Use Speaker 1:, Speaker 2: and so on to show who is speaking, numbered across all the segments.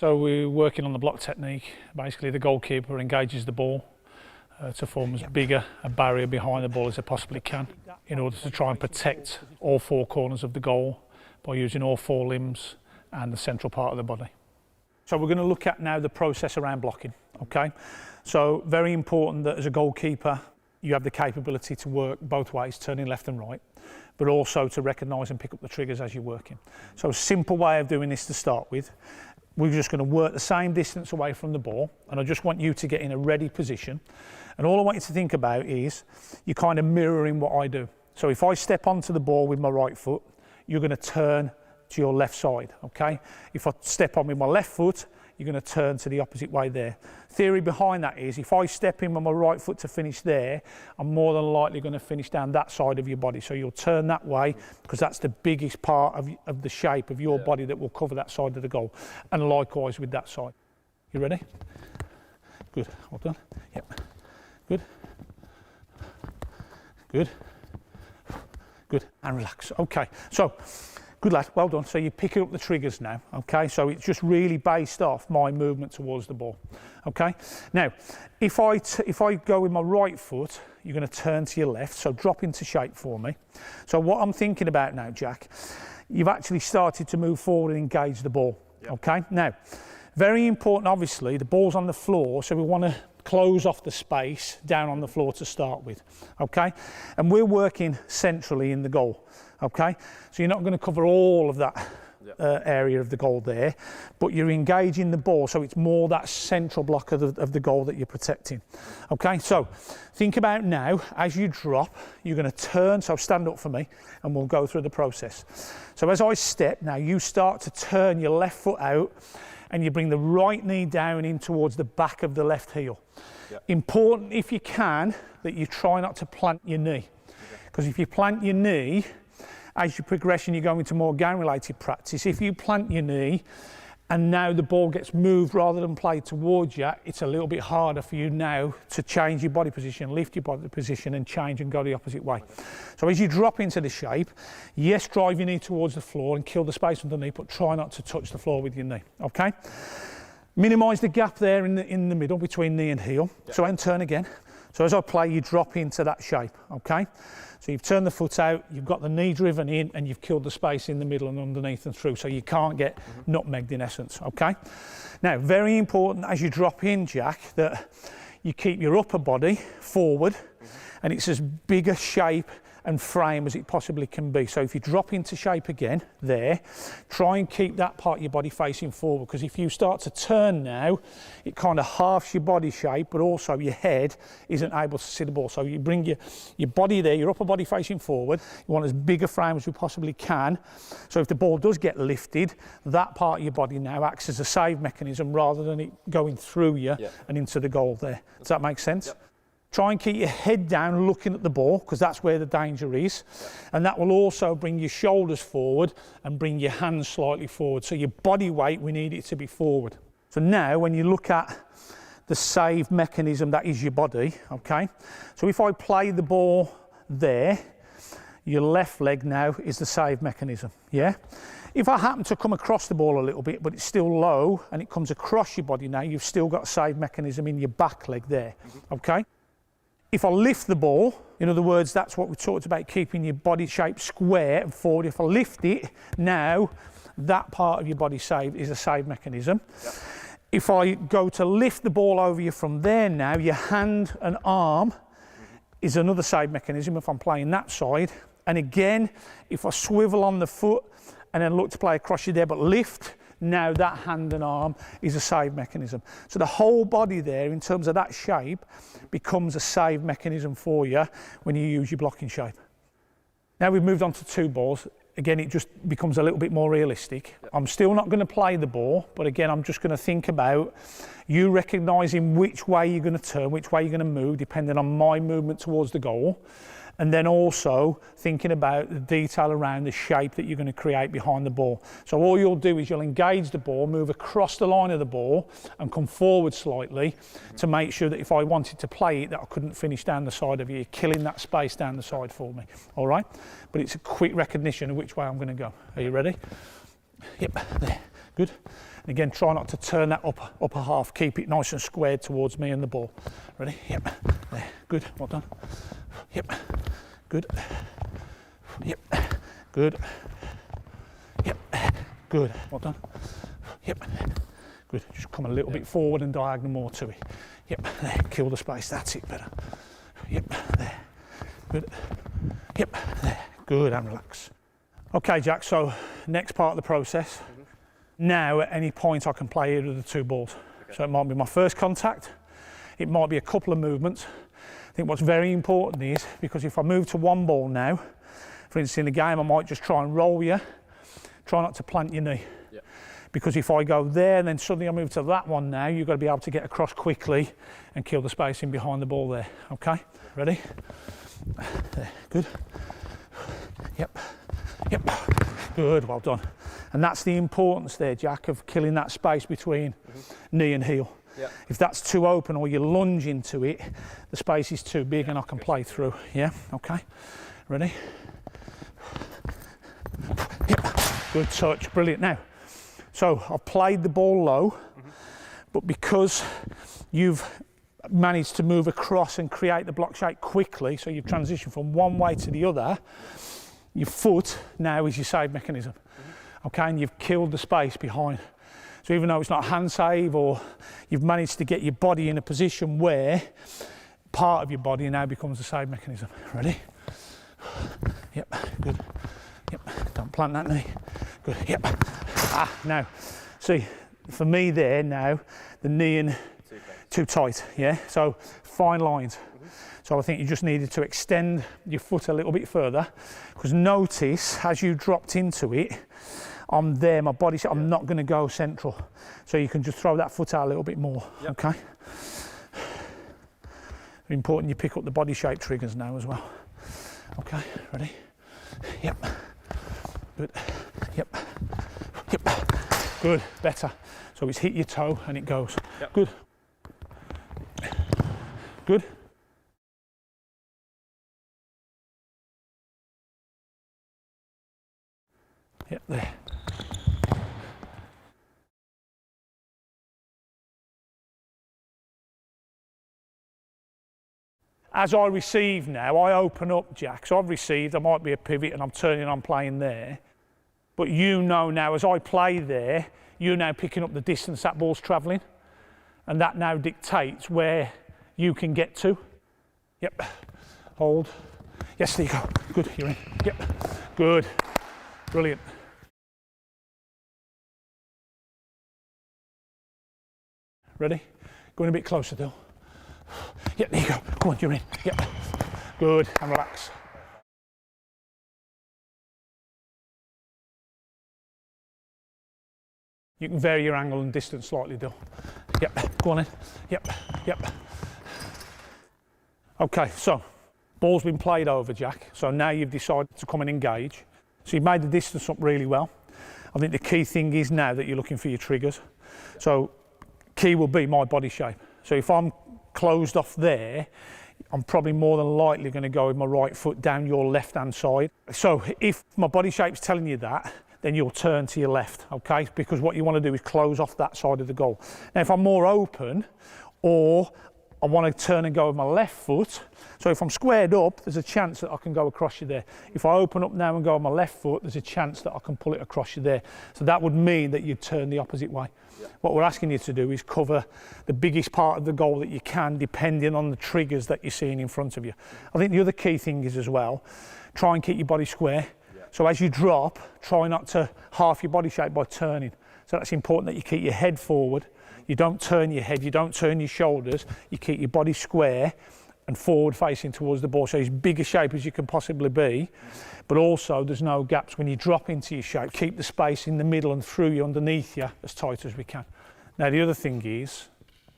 Speaker 1: So we're working on the block technique. Basically the goalkeeper engages the ball to form as big a barrier behind the ball as they possibly can in order to try and protect all four corners of the goal by using all four limbs and the central part of the body. So we're going to look at now the process around blocking, okay? So very important that as a goalkeeper you have the capability to work both ways, turning left and right, but also to recognise and pick up the triggers as you're working. So a simple way of doing this to start with, we're just going to work the same distance away from the ball, and I just want you to get in a ready position. And all I want you to think about is you're kind of mirroring what I do. So if I step onto the ball with my right foot, you're going to turn to your left side, okay? If I step on with my left foot, you're going to turn to the opposite way there. Theory behind that is if I step in with my right foot to finish there, I'm more than likely going to finish down that side of your body. So you'll turn that way because that's the biggest part of the shape of your body that will cover that side of the goal. And likewise with that side. You ready? Good. Well done. Yep. Good. Good. Good. And relax. Okay. So, good lad, well done. So you're picking up the triggers now, okay? So it's just really based off my movement towards the ball, okay? Now, if I go with my right foot, you're going to turn to your left, so drop into shape for me. So what I'm thinking about now, Jack, you've actually started to move forward and engage the ball, okay? Now, very important, obviously, the ball's on the floor, so we want to close off the space down on the floor to start with, okay? And we're working centrally in the goal, okay? So you're not going to cover all of that area of the goal there, but you're engaging the ball, so it's more that central block of the goal that you're protecting, okay? So think about now, as you drop, you're going to turn, so stand up for me, and we'll go through the process. So as I step, now you start to turn your left foot out, and you bring the right knee down in towards the back of the left heel. Important, if you can, that you try not to plant your knee. Because if you plant your knee, as you progress and you go into more game-related practice, if you plant your knee and now the ball gets moved rather than played towards you, it's a little bit harder for you now to change your body position, lift your body position and change and go the opposite way. So as you drop into the shape, yes, drive your knee towards the floor and kill the space underneath, but try not to touch the floor with your knee, okay? Minimise the gap there in the middle between knee and heel. So and turn again. So as I play, you drop into that shape, okay? So you've turned the foot out, you've got the knee driven in, and you've killed the space in the middle and underneath and through, so you can't get nutmegged in essence, okay? Now, very important as you drop in, Jack, that you keep your upper body forward, and it's as big a shape and frame as it possibly can be. So if you drop into shape again, there, try and keep that part of your body facing forward, because if you start to turn now, it kind of halves your body shape, but also your head isn't able to see the ball. So you bring your body there, your upper body facing forward, you want as big a frame as you possibly can. So if the ball does get lifted, that part of your body now acts as a save mechanism rather than it going through you and into the goal there. Does that make sense? Try and keep your head down looking at the ball, because that's where the danger is. And that will also bring your shoulders forward and bring your hands slightly forward. So your body weight, we need it to be forward. So now when you look at the save mechanism that is your body, okay? So if I play the ball there, your left leg now is the save mechanism, yeah? If I happen to come across the ball a little bit, but it's still low and it comes across your body now, you've still got a save mechanism in your back leg there, okay? If I lift the ball, in other words, that's what we talked about, keeping your body shape square and forward. If I lift it, now that part of your body save is a save mechanism. If I go to lift the ball over you from there now, your hand and arm is another save mechanism if I'm playing that side. And again, if I swivel on the foot and then look to play across you there, but lift, now that hand and arm is a save mechanism. So the whole body there, in terms of that shape, becomes a save mechanism for you when you use your blocking shape. Now we've moved on to two balls. Again, it just becomes a little bit more realistic. I'm still not going to play the ball, but again, I'm just going to think about you recognising which way you're going to turn, which way you're going to move, depending on my movement towards the goal. And then also thinking about the detail around the shape that you're going to create behind the ball. So all you'll do is you'll engage the ball, move across the line of the ball and come forward slightly to make sure that if I wanted to play it, that I couldn't finish down the side of you, killing that space down the side for me, all right? But it's a quick recognition of which way I'm going to go. Are you ready? Yep, there, good. And again, try not to turn that upper half. Keep it nice and squared towards me and the ball. Ready? Yep. There. Good. Well done. Yep. Good. Yep. Good. Yep. Good. Well done. Yep. Good. Just come a little bit forward and diagonal more to it. Yep. There. Kill the space. That's it. Better. Yep. There. Good. Yep. There. Good. And relax. Okay, Jack. So next part of the process. Now, at any point, I can play either of the two balls. Okay. So it might be my first contact. It might be a couple of movements. I think what's very important is, because if I move to one ball now, for instance, in the game, I might just try and roll you. Try not to plant your knee. Yep. Because if I go there and then suddenly I move to that one now, you've got to be able to get across quickly and kill the space in behind the ball there. Okay? Ready? There. Good. Yep. Yep. Good. Well done. And that's the importance there, Jack, of killing that space between knee and heel. Yep. If that's too open or you lunge into it, the space is too big and I can play through. Yeah? Okay. Ready? Yep. Good touch. Brilliant. Now, so I've played the ball low, but because you've managed to move across and create the block shape quickly, so you've transitioned from one way to the other, your foot now is your save mechanism. Okay, and you've killed the space behind. So even though it's not a hand save, or you've managed to get your body in a position where part of your body now becomes the save mechanism. Ready? Yep, good. Yep, don't plant that knee. Good, yep. Ah, now, see, for me there now, the knee in too tight, yeah? So fine lines. So I think you just needed to extend your foot a little bit further, because notice as you dropped into it, I'm there, my body, I'm not going to go central. So you can just throw that foot out a little bit more, okay? Very important you pick up the body shape triggers now as well. Okay, ready? Yep. Good. Yep. Yep. Good, better. So it's hit your toe and it goes. Yep. Good. Good. Yep, there. As I receive now, I open up, Jack. So I've received, there might be a pivot and I'm turning on playing there. But you know now, as I play there, you're now picking up the distance that ball's travelling. And that now dictates where you can get to. Yep. Hold. Yes, there you go. Good, you're in. Yep. Good. Brilliant. Ready? Going a bit closer, Dill. Yep, there you go. Come on, you're in. Yep. Good, and relax. You can vary your angle and distance slightly, Dill. Yep, go on in. Yep, yep. Okay, so ball's been played over, Jack. So now you've decided to come and engage. So you've made the distance up really well. I think the key thing is now that you're looking for your triggers. So key will be my body shape. So if I'm closed off there, I'm probably more than likely going to go with my right foot down your left hand side. So if my body shape's telling you that, then you'll turn to your left, okay? Because what you want to do is close off that side of the goal. Now if I'm more open, or I want to turn and go with my left foot, so if I'm squared up, there's a chance that I can go across you there. If I open up now and go with my left foot, there's a chance that I can pull it across you there. So that would mean that you'd turn the opposite way. Yeah. What we're asking you to do is cover the biggest part of the goal that you can, depending on the triggers that you're seeing in front of you. I think the other key thing is as well, try and keep your body square. Yeah. So as you drop, try not to half your body shape by turning. So that's important that you keep your head forward. You don't turn your head, you don't turn your shoulders, you keep your body square and forward facing towards the ball, so as big a shape as you can possibly be, but also there's no gaps when you drop into your shape. Keep the space in the middle and through you, underneath you, as tight as we can. Now the other thing is,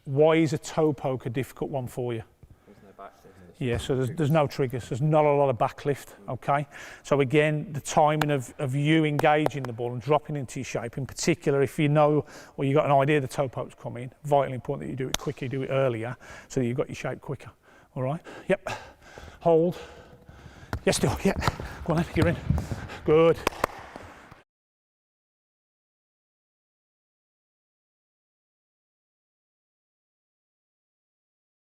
Speaker 1: why is a toe poke a difficult one for you? There's no backlift. Yeah, so there's no triggers, there's not a lot of backlift, okay? So again, the timing of you engaging the ball and dropping into your shape, in particular if you know or you've got an idea the toe poke's coming, vitally important that you do it quicker, you do it earlier, so that you've got your shape quicker. All right, yep, hold, yes, still, yeah, go on then, you're in, good.